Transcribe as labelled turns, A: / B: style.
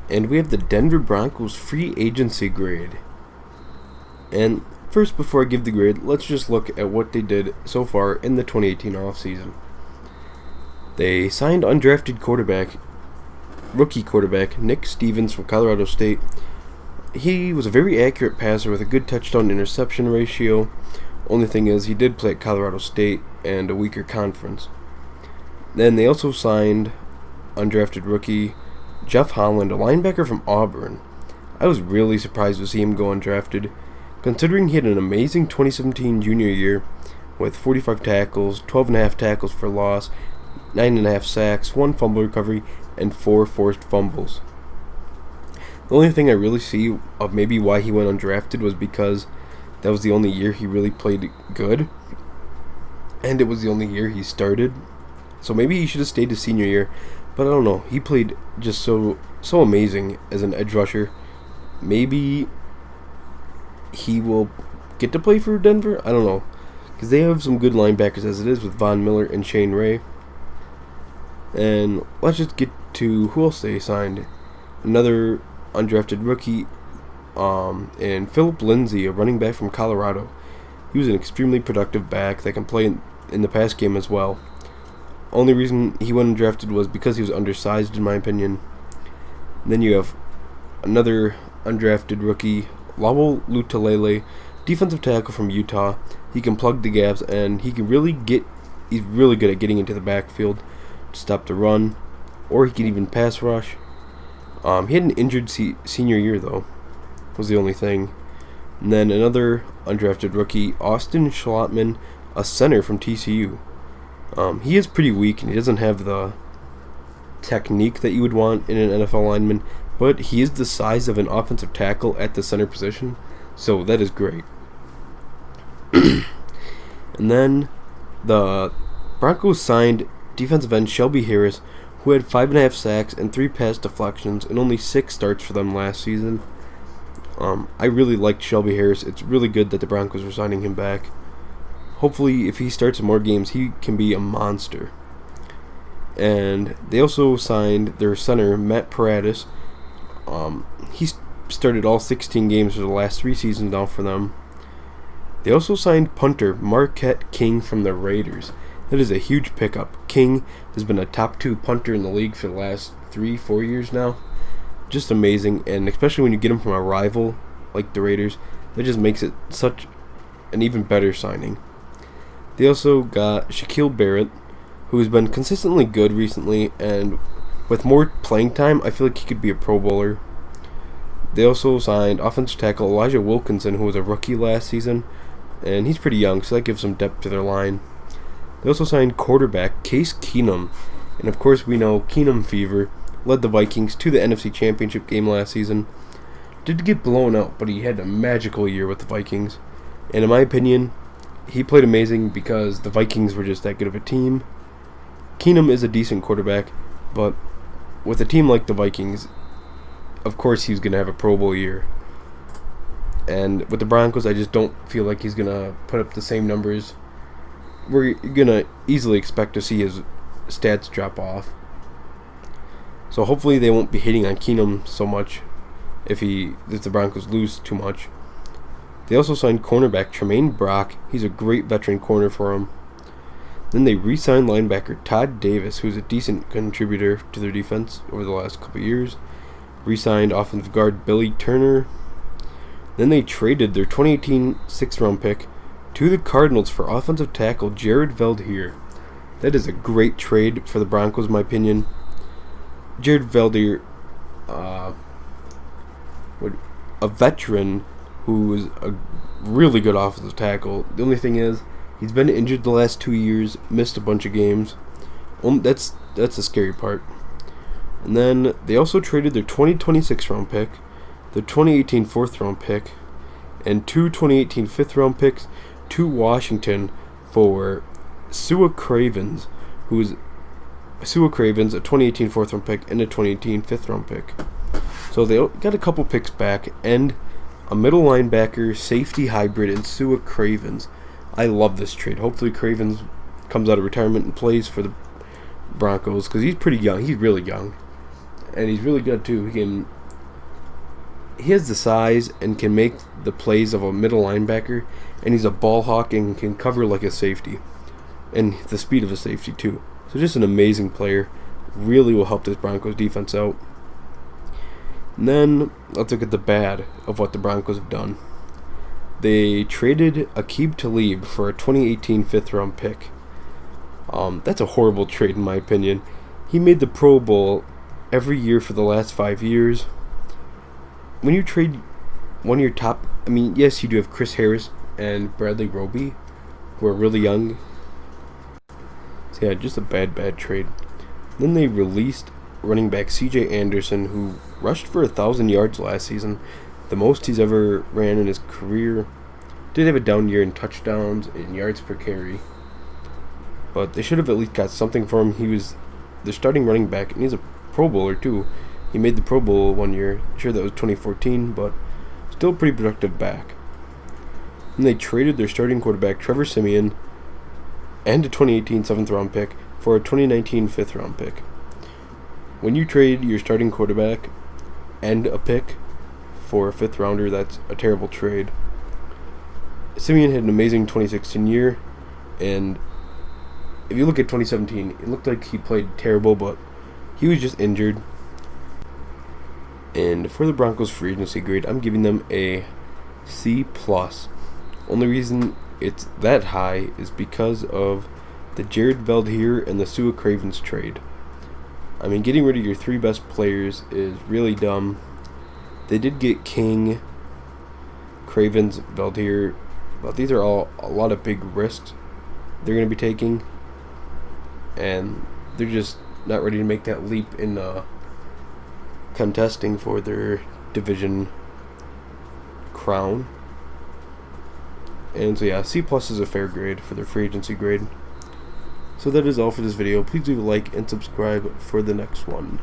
A: And we have the Denver Broncos free agency grade. And first, before I give the grade, let's just look at what they did so far in the 2018 offseason. They signed undrafted rookie quarterback, Nick Stevens from Colorado State. He was a very accurate passer with a good touchdown-interception ratio. Only thing is, he did play at Colorado State and a weaker conference. Then they also signed undrafted rookie Jeff Holland, a linebacker from Auburn. I was really surprised to see him go undrafted, considering he had an amazing 2017 junior year with 45 tackles, 12.5 tackles for loss, 9.5 sacks, 1 fumble recovery, and 4 forced fumbles. The only thing I really see of maybe why he went undrafted was because that was the only year he really played good, and it was the only year he started. So maybe he should have stayed his senior year, but I don't know. He played just so amazing as an edge rusher. Maybe he will get to play for Denver? I don't know, because they have some good linebackers as it is with Von Miller and Shane Ray. And let's just get to who else they signed. Another undrafted rookie, and Philip Lindsay, a running back from Colorado. He was an extremely productive back that can play in the pass game as well. Only reason he went undrafted was because he was undersized, in my opinion. And then you have another undrafted rookie, Lawel Lutalele, defensive tackle from Utah. He can plug the gaps, and he's really good at getting into the backfield to stop the run, or he can even pass rush. He had an injured senior year, though, was the only thing. And then another undrafted rookie, Austin Schlottman, a center from TCU. He is pretty weak, and he doesn't have the technique that you would want in an NFL lineman, but he is the size of an offensive tackle at the center position, so that is great. And then the Broncos signed defensive end Shelby Harris, who had 5.5 sacks and 3 pass deflections and only 6 starts for them last season. I really liked Shelby Harris. It's really good that the Broncos are signing him back. Hopefully, if he starts more games, he can be a monster. And they also signed their center, Matt Paradis. He started all 16 games for the last 3 seasons now for them. They also signed punter Marquette King from the Raiders. That is a huge pickup. King has been a top 2 punter in the league for the last 3-4 years now. Just amazing, and especially when you get him from a rival like the Raiders, that just makes it such an even better signing. They also got Shaquille Barrett, who has been consistently good recently, and with more playing time, I feel like he could be a Pro Bowler. They also signed offensive tackle Elijah Wilkinson, who was a rookie last season, and he's pretty young, so that gives some depth to their line. They also signed quarterback Case Keenum, and of course we know Keenum Fever led the Vikings to the NFC Championship game last season. Did get blown out, but he had a magical year with the Vikings, and in my opinion, he played amazing because the Vikings were just that good of a team. Keenum is a decent quarterback, but with a team like the Vikings, of course he's going to have a Pro Bowl year. And with the Broncos, I just don't feel like he's going to put up the same numbers. We're going to easily expect to see his stats drop off. So hopefully they won't be hating on Keenum so much if the Broncos lose too much. They also signed cornerback Tremaine Brock. He's a great veteran corner for them. Then they re-signed linebacker Todd Davis, who's a decent contributor to their defense over the last couple of years. Re-signed offensive guard Billy Turner. Then they traded their 2018 6th-round pick to the Cardinals for offensive tackle Jared Veldheer. That is a great trade for the Broncos, in my opinion. Jared Veldheer, a veteran who is a really good offensive tackle. The only thing is, he's been injured the last 2 years, missed a bunch of games. That's the scary part. And then they also traded their 2020 6th-round pick, the 2018 4th-round pick, and 2 2018 5th-round picks to Washington for Sua Cravens, a 2018 4th-round pick, and a 2018 5th-round pick. So they got a couple picks back, and a middle linebacker, safety hybrid, and Sua Cravens. I love this trade. Hopefully Cravens comes out of retirement and plays for the Broncos, because he's pretty young. He's really young. And he's really good, too. He can he has the size and can make the plays of a middle linebacker, and he's a ball hawk and can cover like a safety, and the speed of a safety too. So just an amazing player. Really will help this Broncos defense out. And then let's look at the bad of what the Broncos have done. They traded Aqib Talib for a 2018 fifth-round pick. That's a horrible trade in my opinion. He made the Pro Bowl every year for the last 5 years. When you trade one of your top, I mean, yes, you do have Chris Harris and Bradley Roby, who are really young. So yeah, just a bad trade. Then they released running back C.J. Anderson, who rushed for 1,000 yards last season, the most he's ever ran in his career. Did have a down year in touchdowns and yards per carry, but they should have at least got something for him. He was the starting running back, and he's a Pro Bowler too. He made the Pro Bowl one year. Sure, that was 2014, but still a pretty productive back. And they traded their starting quarterback, Trevor Siemian, and a 2018 7th-round pick for a 2019 5th-round pick. When you trade your starting quarterback and a pick for a 5th-rounder, that's a terrible trade. Siemian had an amazing 2016 year, and if you look at 2017, it looked like he played terrible, but he was just injured. And for the Broncos free agency grade, I'm giving them a C+. Only reason it's that high is because of the Jared Veldheer and the Sua Cravens trade. I mean, getting rid of your 3 best players is really dumb. They did get King, Cravens, Veldheer, but these are all a lot of big risks they're going to be taking, and they're just not ready to make that leap in contesting for their division crown. And so yeah, C+ is a fair grade for their free agency grade. So that is all for this video. Please leave a like and subscribe for the next one.